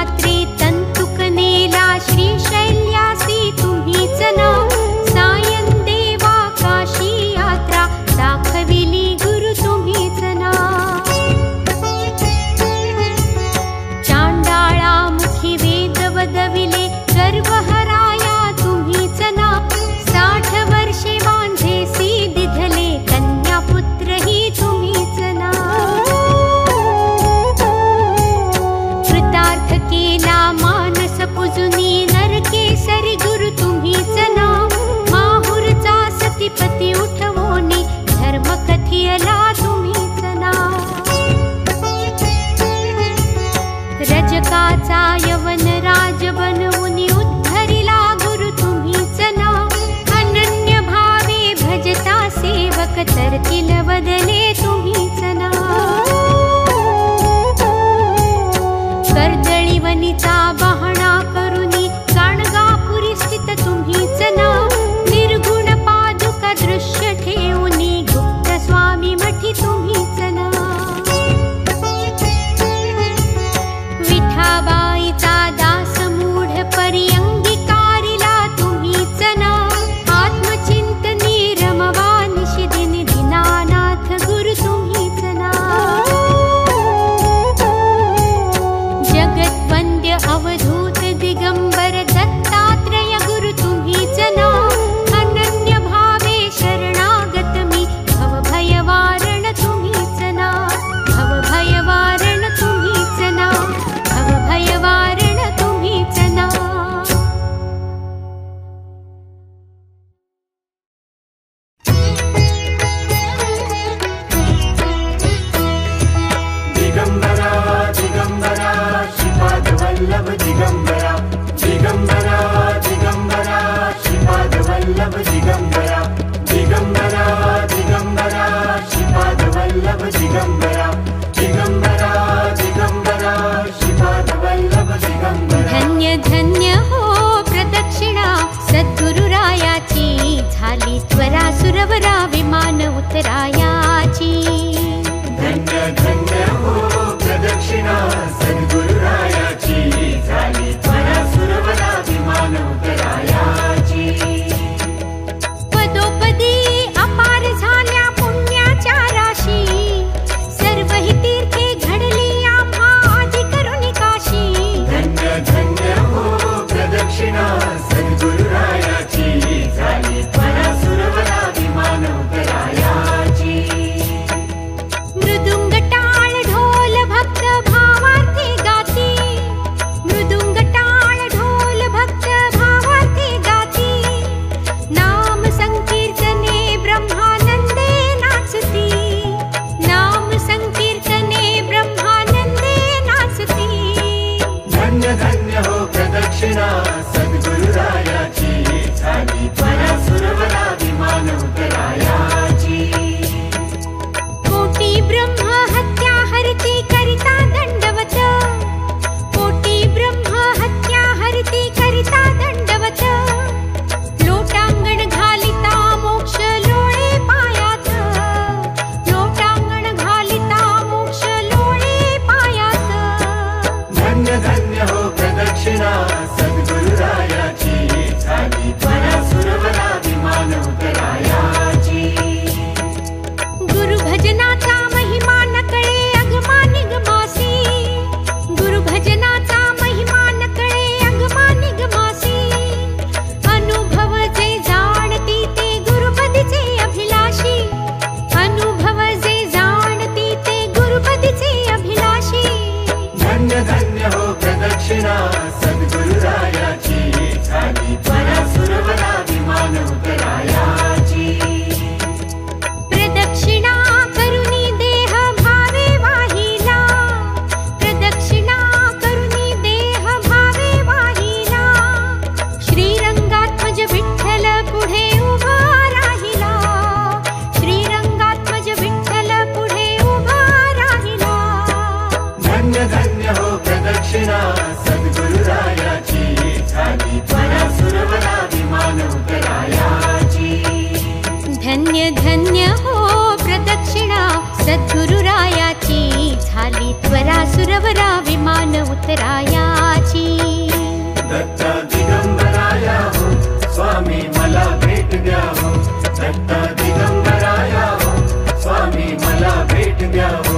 मात्रे तंतुक नेला श्रीशैल्यासी तुम्हीच ना सायं देवा काशी यात्रा दाखविली गुरु तुम्हीच ना चांडाळा मुखी वेद वदविले गर्वहराया तुम्हीच ना 60 वर्षे वांझेसी दिधले कन्या पुत्र ही तुम्हीच ना कृतार्थ केला मानस पुजुनी नरकेसरी गुरु तुम्हीच ना माहुरचा सतीपती उठवोनी धर्म कथियला तुम्हीच ना रजकाचा यवन राज बनवुनी उद्धरिला गुरु तुम्हीच ना अनन्य भावे भजता सेवक तरतील बदले तुम्हीच ना कर्दळी वनिता बहणा करुनी गाणगापुरी स्थित तुम्हीच ना निर्गुण पादुका दृश्य ठेवुनी गुप्त स्वामी मठी तुम्हीच ना विठाबाईचा दास मूढ परिअंगिकारिला तुम्हीच ना आत्मचिंतनी रमवा निशिदिनी दिनाना आली त्वरा सुरवरा विमान उतरायाची. दत्ता दिगंबराया हो स्वामी मला भेट द्या हो. दत्ता दिगंबराया हो स्वामी मला भेट द्या हो.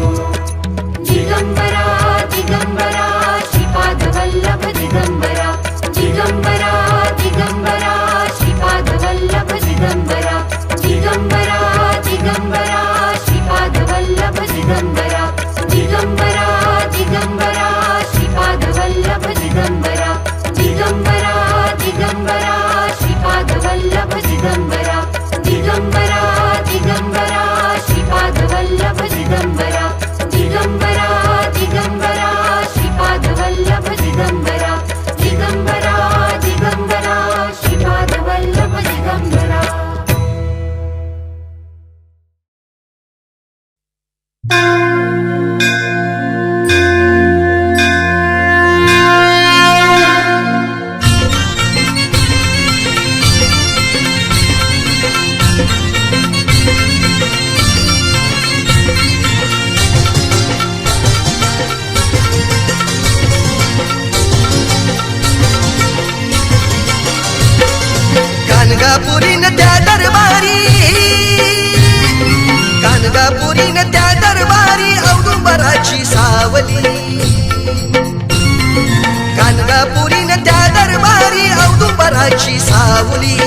दिगंबरा दिगंबरा श्रीपाद वल्लभ दिगंबरा. दिगंबरा दिगंबरा श्रीपाद वल्लभ दिगंबरा. दिगंबरा दिगंबरा श्रीपाद वल्लभ दिगंबरा. दिगंबरा दिगंबरा श्रीपाद वल्लभ दिगंबरा. दिगंबरा दिगंबरा श्रीपाद वल्लभ दिगंबरा. दिगंबरा दिगंबरा श्रीपाद वल्लभ दिगंबरा. दिगंबरा दिगंबरा श्रीपाद वल्लभ दिगंबरा. दिगंबरा दिगंबरा श्रीपाद वल्लभ दिगंबरा. कानगापुरीन त्या दरबारी, कानगापुरीन त्या दरबारी औदुंबराची सावली. कानगापुरीन त्या दरबारी औदुंबराची सावली.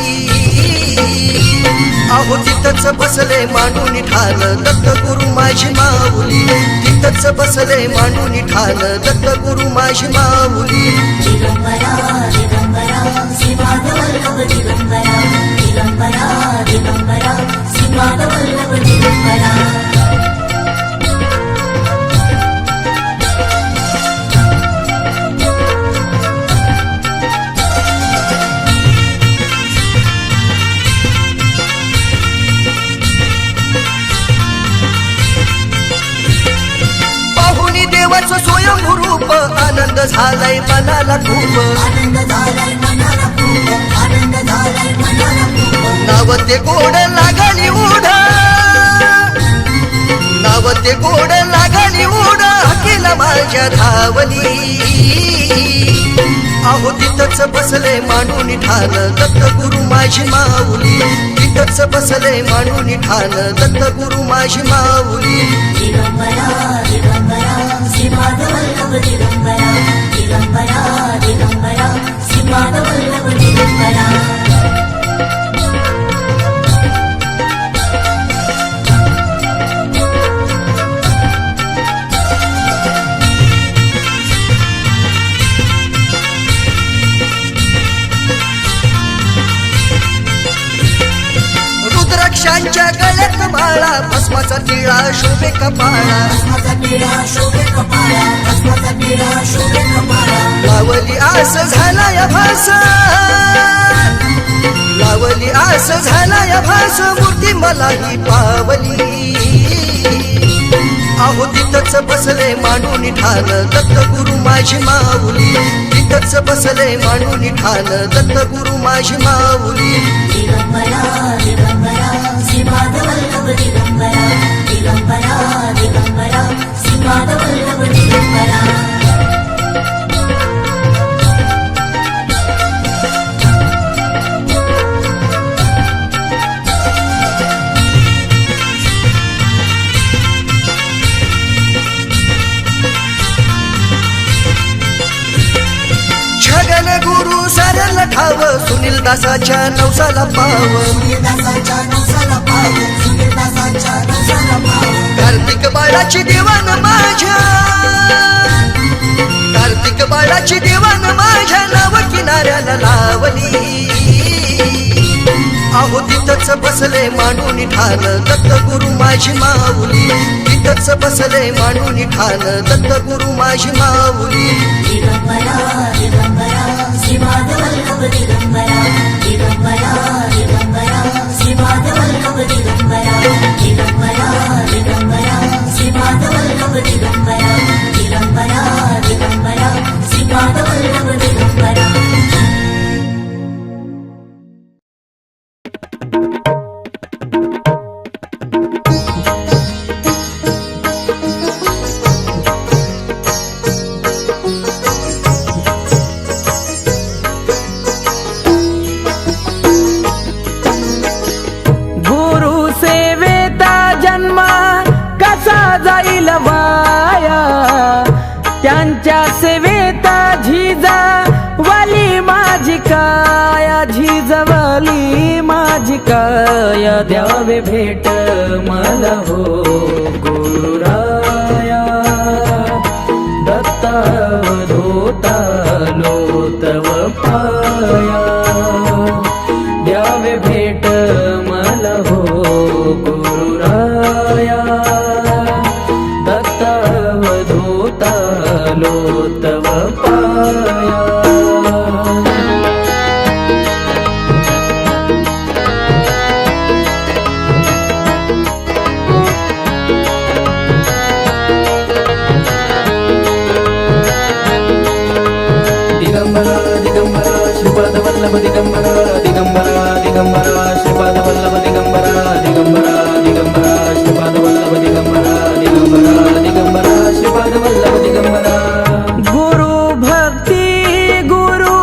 अहो तिथंच बसले मांडून ठाण दत्तगुरु माझी माऊली. तिथंच बसले मांडून ठाण दत्तगुरु माझी माऊली. दिगंबरा दिगंबरा श्रीपाद वल्लभ दिगंबरा. दिगंबरा दिगंबरा श्रीपाद वल्लभ दिगंबरा. पाहुणी देवाचं स्वयंभू रूप आनंद झालाय मनाला खूप. आनंद झालाय मनाला खूप. आनंद झालाय मनाला खूप. नाव ते गोड लागली उड, नाव ते गोड लागली उड अखिला माझ्या धावली. अहो तिथंच बसले मांडून ठाण दत्तगुरु माझी माऊली. तिथंच बसले मांडून ठाण दत्तगुरु माझी माऊली. दिगंबरा दिगंबरा श्रीपाद वल्लभ दिगंबरा. दिगंबरा दिगंबरा श्रीपाद वल्लभ दिगंबरा. रुद्राक्षांच्या गळ्यात माळा भस्माचा टिळा शोभे कपाळा. भस्माचा टिळा शोभे कपाळा. भस्माचा टिळा शोभे कपाळा. लावली आस झाला या भास, लावली आस झाला या भास मूर्ती मलाही पावली. अहो तिथंच बसले मांडून ठाण दत्तगुरु माझी माऊली. तिथंच बसले मांडून ठाण दत्तगुरु माझी माऊली. दिगंबरा दिगंबरा श्रीपाद वल्लभ दिगंबरा. दिगंबरा दिगंबरा श्रीपाद वल्लभ दिगंबरा. छगन गुरु सरल ठाव सुनील दासाच्या नवसाला पाव. सुनीलदासाच्या नवसाला पाव. सुनीलदासाच्या नवसाला पाव. कार्तिक बाळाची देवान माझ्या, कार्तिक बाळाची देवान माझ्या नाव किनाऱ्याला लावली. अहो तिथंच बसले मांडून ठाण दत्तगुरु माझी माऊली. तिथंच बसले मांडून ठाण दत्तगुरु माझी माऊली. दिगंबरा दिगंबरा श्रीपाद वल्लभ दिगंबरा. दिगंबरा दिगंबरा श्रीपाद वल्लभ दिगंबरा. दिगंबरा दिगंबरा श्रीपाद वल्लभ दिगंबरा. दिगंबरा दिगंबरा श्रीपाद वल्लभ दिगंबरा. त्यांच्या सेवेत झिजवली माझी काया, झिजवली माझी काया. द्यावे भेट मला हो गुरुराया, दत्तावधूता लो तव पाया. द्यावे भेट मला हो गुरुराया, दत्तावधूता लो तव पाया. श्रीपाद वल्लभ दिगंबरा, दिगंबरा दिगंबरा श्रीपाद वल्लभ दिगंबरा, दिगंबरा दिगंबरा श्रीपाद वल्लभ दिगंबरा, दिगंबरा दिगंबरा श्रीपाद वल्लभ दिगंबरा. गुरु भक्ती गुरु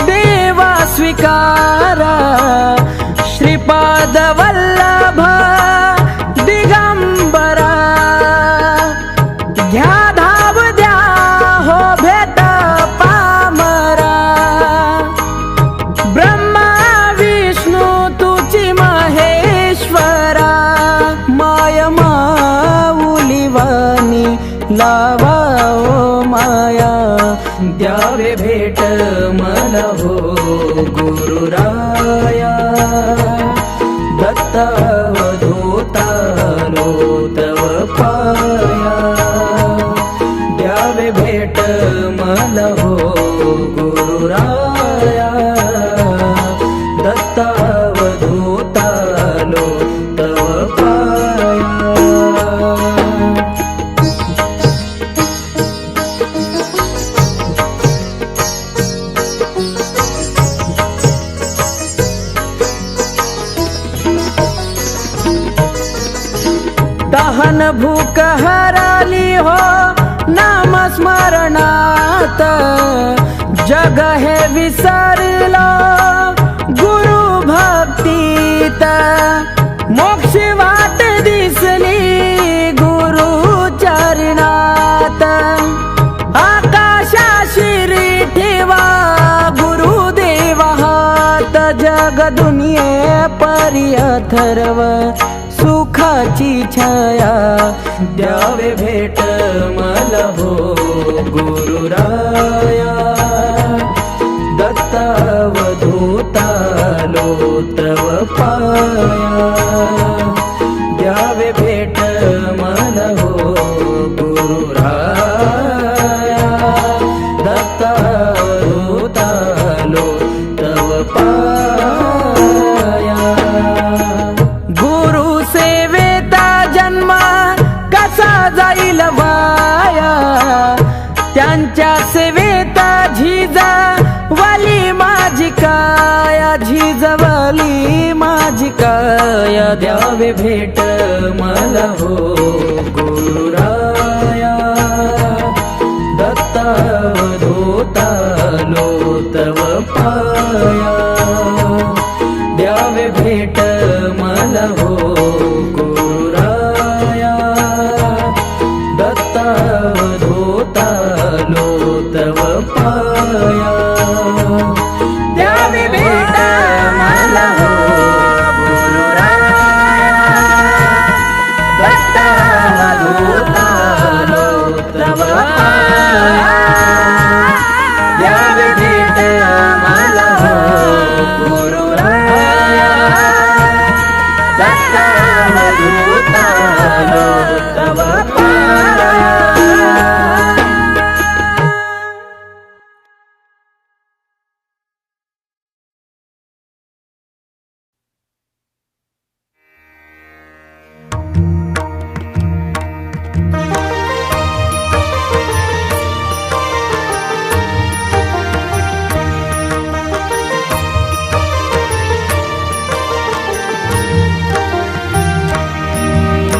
देवा स्वीकारा, श्रीपाद वल्लभ दिगंबरा. घ्या धाव द्या हो भेट पामरा, ब्रह्मा विष्णू तुची महेश्वरा. माय माऊली वाणी लावा ओ माया, द्यावे भेट मला हो गुरुराया, दत्तावधूता लो तव पाया. द्यावे भेट मला हो गुरुराया, दत्तावधूता लो तव पाया. दहन भूक हराली हो नाम स्मरणात, जग हे विसरलो गुरु भक्तीत. मोक्ष वाट दिसली गुरु चरणात, आकाशा शिरी ठेवा गुरुदेव हात. जग दुनिये परी अथर्व सुखाची छाया, द्यावे भेट मला हो गुरुराया, दत्तावधूता लो तव पाया. द्यावे भेट मला हो गुरुराया, दत्तावधूता लो तव पाया. गुरु सेवेता जन्म कसा जाईल वाया, त्यांच्या सेवेत झिजवली माझी काया, झिजवली माझी काया. द्यावे भेट मला हो गुरुराया, दत्तावधूता लो तव पाया. द्यावे भेट मला हो गुरुराया, दत्तावधूता लो तव पाया. द्यावे भेट मला हो गुरुराया, दत्तावधूता लो तव पाया. द्यावे भेट मला हो गुरुराया, दत्तावधूता लो तव पाया.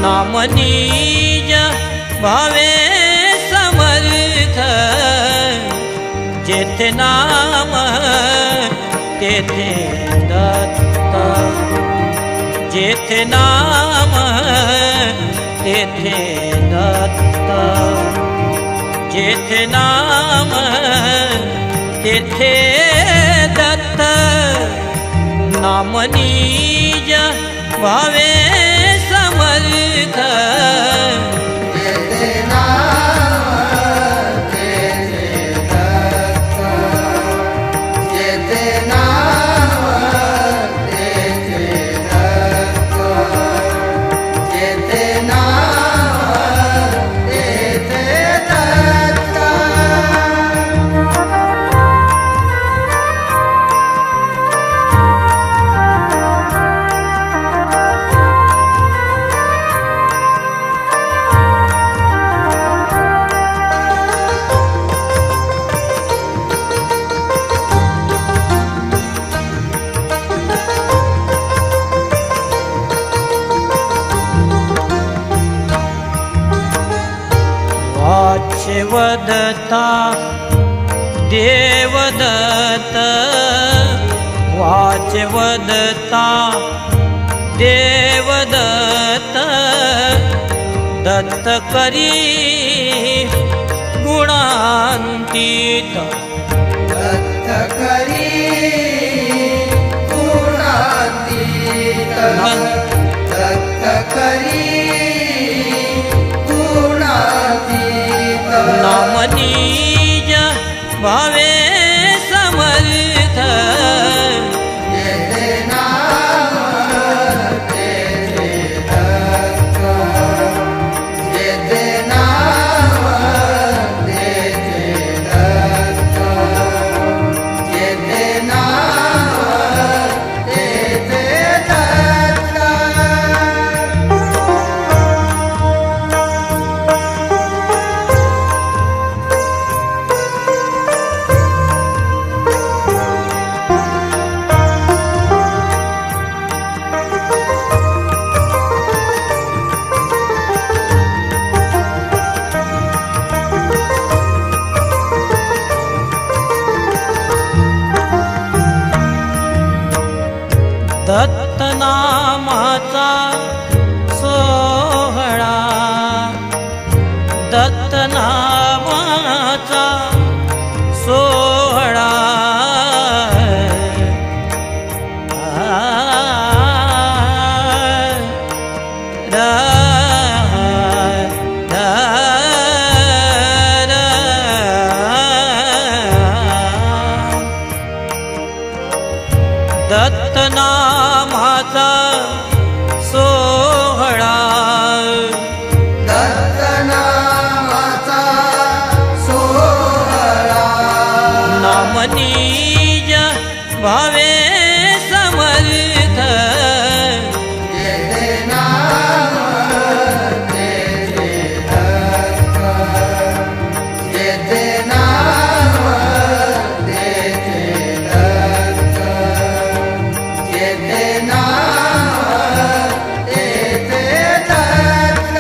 नामनीय भावे समर्थ, जेथे नाम तेथे दत्त, जेथे नाम तेथे दत्त, जेथे नाम तेथे दत्त नाम निज भावे समर्थ वदता देवदत्त वाच वदता देवदत्त दत्त करी गुणांतीत दत्त करी गुणातीत दत्त करी नाम निज भावे समर्थ जेथे नाम तेथे दत्त जेथे नाम तेथे दत्त जेथे नाम तेथे दत्त दत्त नामाचा सोहळा दत्त नामाचा सोहळा दत्त नामाचा सोहळा दत्त नामाचा सोहळा नाम निज भावे समर्थ जेथे नाम तेथे दत्त जेथे नाम तेथे दत्त जेथे नाम तेथे दत्त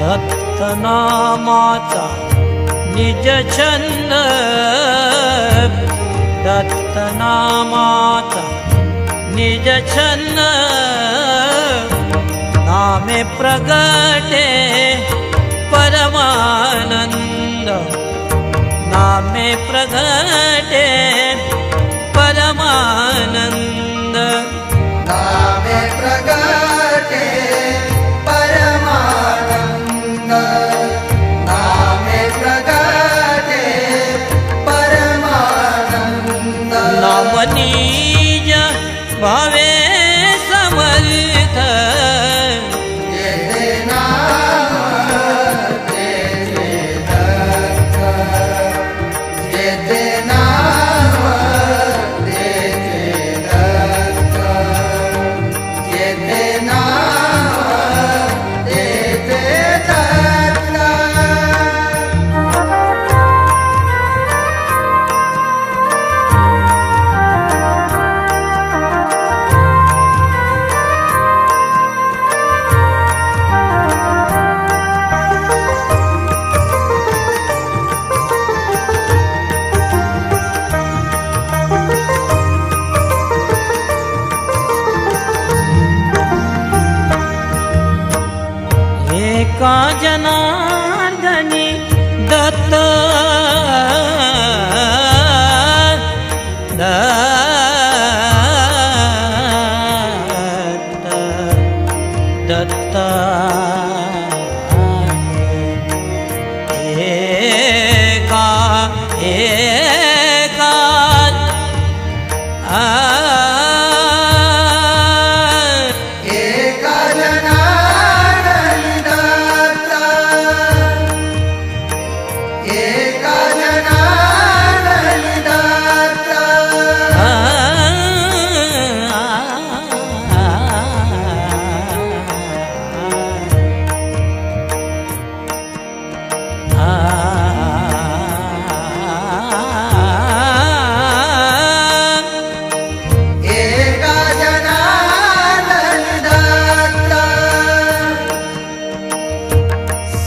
दत्त नामाचा निज छंद दत्त नामाचा निज छंद नामे प्रगटे परमानंद नामे प्रगटे परमानंद नामे प्रगटे परमानंद नामे प्रगटे परमानंद नाम निज भावे समर्थ जेथे नाम तेथे दत्त जेथे नाम तेथे दत्त जेथे नाम तेथे दत्त कृपा जनार्दनी दत्त दत्त एका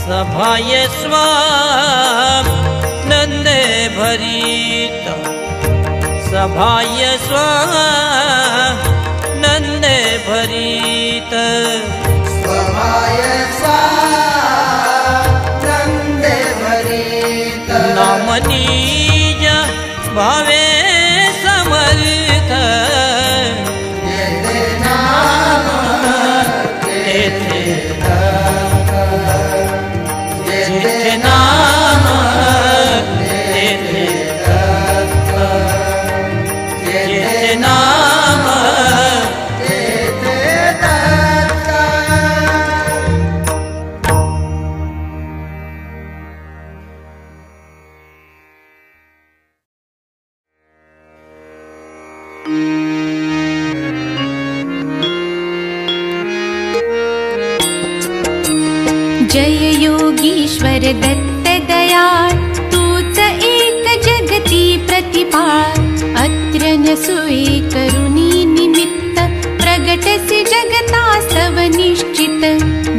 सभाय स्वानंदे भरित सभाय स्वानंदे भरित स्वभाय स्वानंदे भरित नाम निज भावे समर्थ येथे नाम तेथे येथे नाम तेथे येथे नाम येथे दत्त जय योगीश्वर दत्त दयाळ तूच एक जगती प्रतिपाळ अत्र नसुये करुणी निमित्त प्रगटसि जगतास्तव निश्चित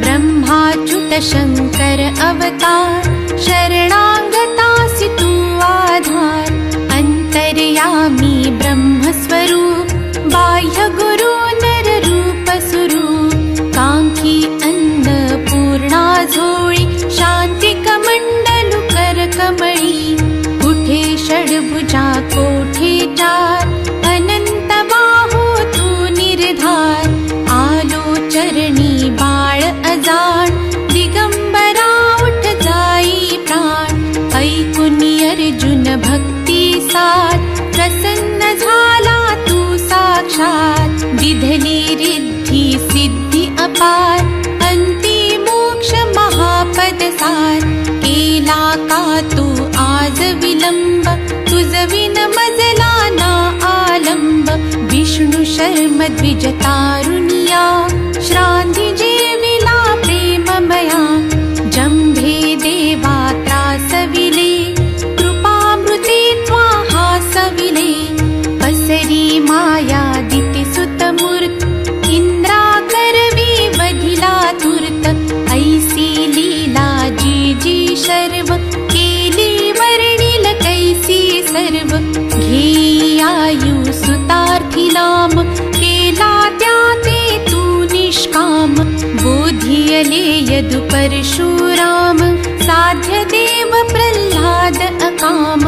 ब्रह्माच्युत शंकर अवतार शरणागतासि तू आधार अंतर्यामी ब्रह्मस्वरूप बाह्य गुरु नर रूप स्वरूप कांकी अन्नपूर्णा झोळी शांती कमंडलु कर कमळी कुठे षड्भुजा कोठे चार अनंत बाहू तू निर्धार आलो चरणी बाळ अजाण दिगंबरा उठ जाई प्राण ऐकुनी अर्जुन भक्ती सार प्रसन्न झाला तू साक्षात विधली रिद्धी सिद्धी अपार अंती मोक्ष महापद सार केला का तू आज विलंब तुझ विन मजला ना आलंब विष्णु शर्म द्विज तारुणिया श्रांती जेविला प्रेममया जंभे देवा त्रासविले कृपामृते त्वा हासविले पसरी माया दिति सुतमूर्त इंद्रा करवी वधिला तुर्त ऐसी लीला जी जी शर्व केली वर्णिल कैसी सर्व घेयायु सुतार्थी नाम केला त्याते तू निष्काम बोधियले यदु परशुराम साध्य देव प्रह्लाद अकाम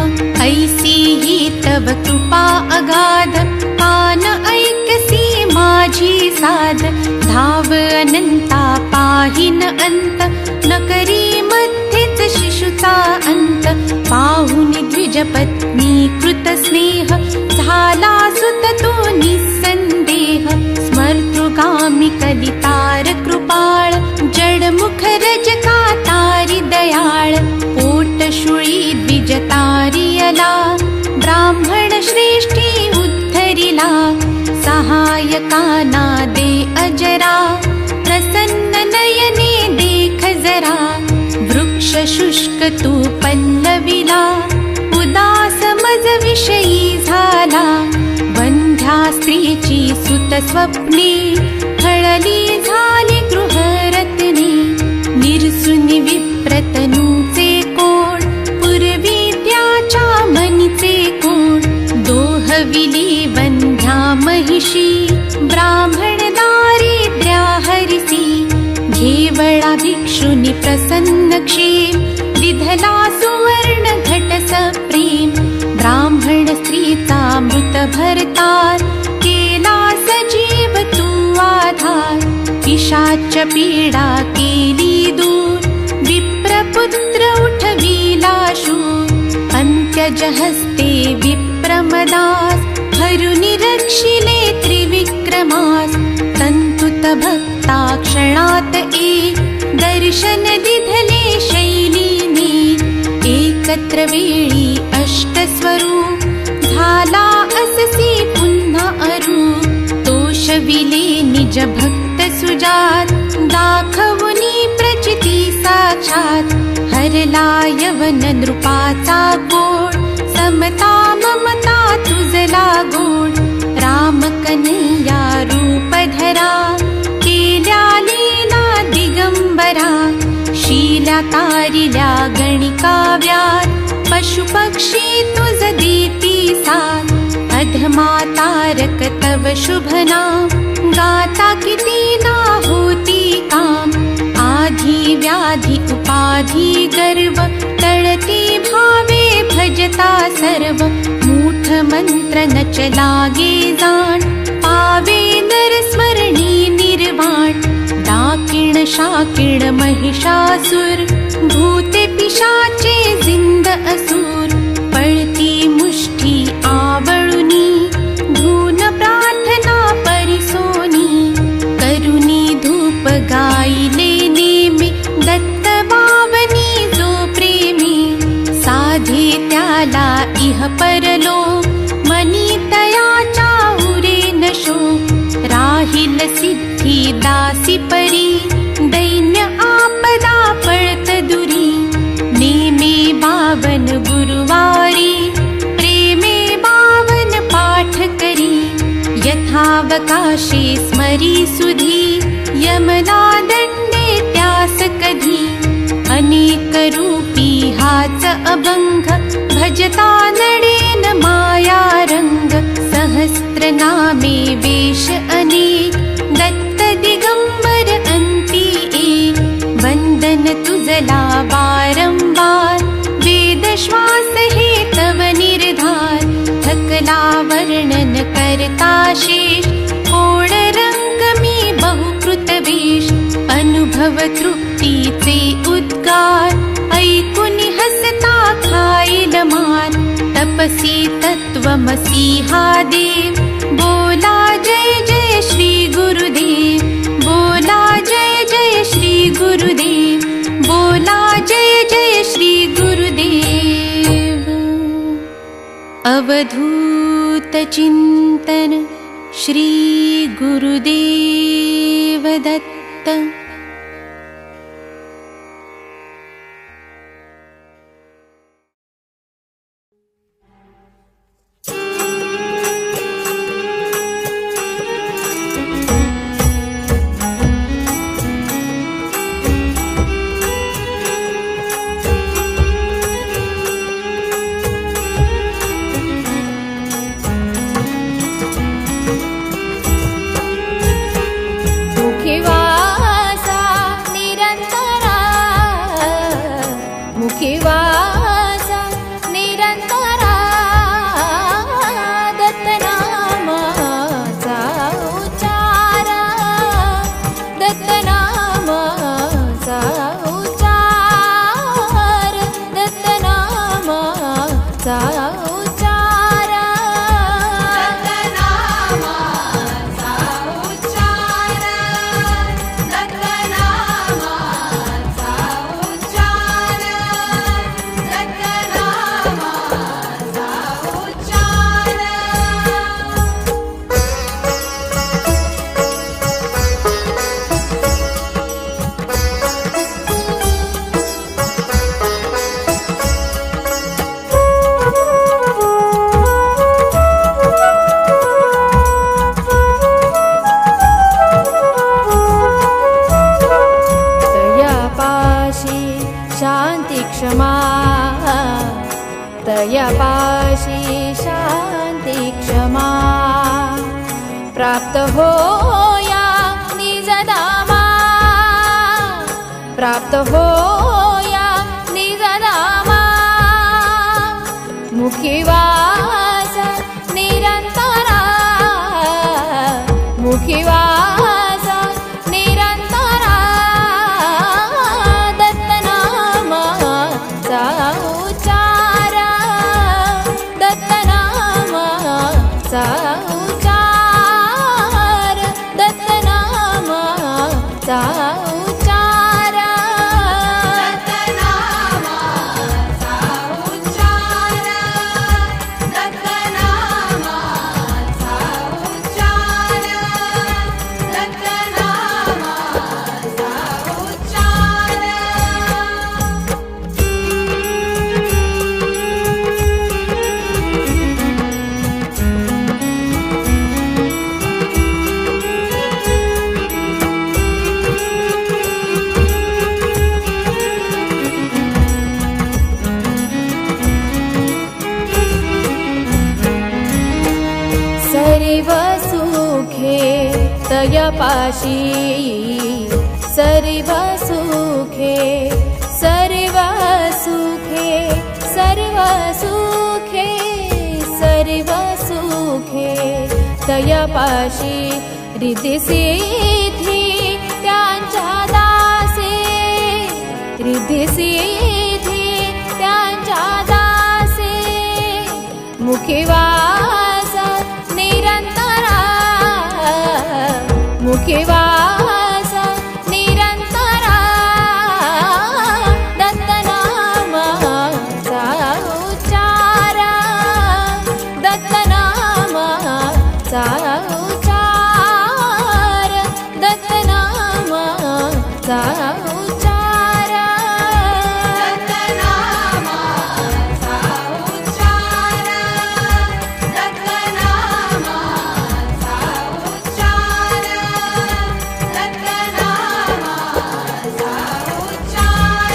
ऐसी ही तव कृपा अगाध कान ऐकसी माझी साध धाव अनंता पाहिन अंत न करी मध्येच शिशुचा अंत पाहुनी द्विजपत्नी कृत स्नेह झाला सुत तो निसंदेह स्मर्तृगामी कलितार कृपाळ जडमुख रजका तारी दयाळ पोटशुळी द्विज तारियला ब्राह्मण श्रेष्ठी उद्धरिला सहायकाना दे अजरा प्रसन्न नयने देख जरा वृक्ष शुष्क तू पल्लविला उदास मज विषयी झाला बंध्या स्त्रीची सुत स्वप्ने खळली झाली गृहरत्ने निरसुनी विप्रतनूचे कोण पूर्वी त्याच्या मनीचे कोण दोहविली बंध्या महिषी ब्राह्मण दारिद्र्या हरिसी घेवळा भिक्षुनी प्रसन्न क्षेम विधला सुवर्ण घट सप्रेम ब्राह्मण स्त्रीचा मृत भरतार केला सजीव तू आधार पिशाच पीडा केली दूर विप्रपुत्र उठविला शूर अंत्यज हस्ते विप्रमदास हरुनि रक्षिले त्रिविक्रमास तंतुत भक्ता क्षणात एक दर्शन दिधले शैलीने एकत्र वेळी अष्टस्वरूप झाला अससी पुन्हा अरूप तोषविले निज भक्त सुजात दाखवुनी प्रचिती साक्षात हरला यवन नृपाचा गोड समता ममता तुझला गोड राम कन्हैया रूप धरा केल्या लीला दिगंबरा शीला तारिल्या गणिकाव्यात पशुपक्षी तुझ देती साथ अधमा तारक तव शुभ नाम गाता किती ना होती काम आधी व्याधी उपाधी गर्व तळती भावे भजता सर्व मूठ मंत्र नच लागे जाण पावे नर स्मरणी निर्वाण डाकिण शाकिण महिषासुर भूते पिशाचे जिंद असुर पळती मुष्ठी आवळुनी धून प्रार्थना परिसोनी करुणी धूप गायले नेमे दत्त बावनी जो प्रेमी साधे त्याला इह परलो मनी तयाचा उरे नशो राहिल सिद्धी दासी परी दैन्य आपदा पळत दुरी नेमे बावन गुरुवारी प्रेमे बावन पाठ करी यथावकाशे स्मरी सुधी यमला दंडे त्यास कधी अनेक रूपी हाच अभंग भजता नडेन माया रंग सहस्त्र नामे वेश अनेक दत्त दिगंबर अंती एक वंदन तुझला वारंवार वेद श्वास हे तव निर्धार थकला वर्णन करता शेष कोण रंग मी बहुकृत वेश अनुभव तृप्तीचे उद्गार ऐकुनी हसता खाईल मार तपसी तत्वमसी हा देव बोला जय जय श्री गुरुदेव बोला जय जय श्री गुरुदेव बोला जय जय श्री गुरुदेव अवधूत चिंतन श्री गुरुदेव दत्त तयापाशी शांती क्षमा प्राप्त होया निजधामा प्राप्त होया निजनामा मुखी वास निरंतरा मुखी वास निरंतरा दत्तनामाचा उच्चार दत्तनामाचा उच्चार दत्तनामाचा उच्चार दत्तनामाचा उच्चार दत्तनामाचा उच्चार दत्तनामाचा उच्चार सर्व सुखे तयपाशी सर्व सुखे सर्व सुखे सर्व सुखे सर्व सुखे तयपाशी रिद्धी सिद्धी त्यांच्या दासे रिद्धी सिद्धी त्यांच्या दासे मुखी वास निरंतरा मुखी वास निरंतरा दत्तनामाचा उच्चार दत्तनामाचा उच्चार दत्तनामाचा उच्चार दत्तनामाचा उच्चार दत्तनामाचा उच्चार दत्तनामाचा उच्चार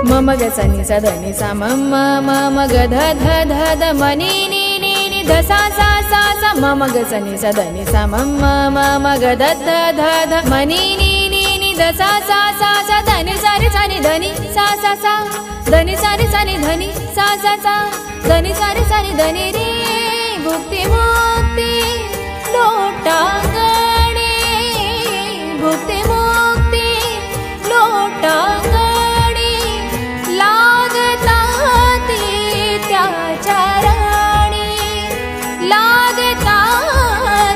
मम ग सनि स धनि सा मम मम ग ध ध ध ध मनि नि नि नि ध सा सा सा सा मम ग सनि स धनि सा मम मम ग ध ध ध ध मनि नि नि नि ध सा सा सा सा धनि सा रे सा नि धनि सा सा सा धनि सा रे सा नि धनि सा सा सा धनि सा रे सा नि धनि रे भुक्ति मुक्ति लोटांगणे भुक्ति मुक्ति लोटांगणे लागता ती त्याच्या राणी लागता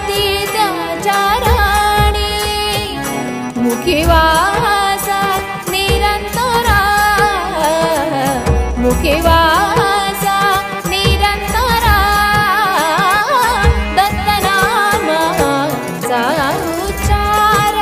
ती त्याच्या राणी मुखी वास निरंतरा मुखी वास निरंतरा दत्तनामाचा उच्चार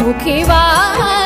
मुखी वाचा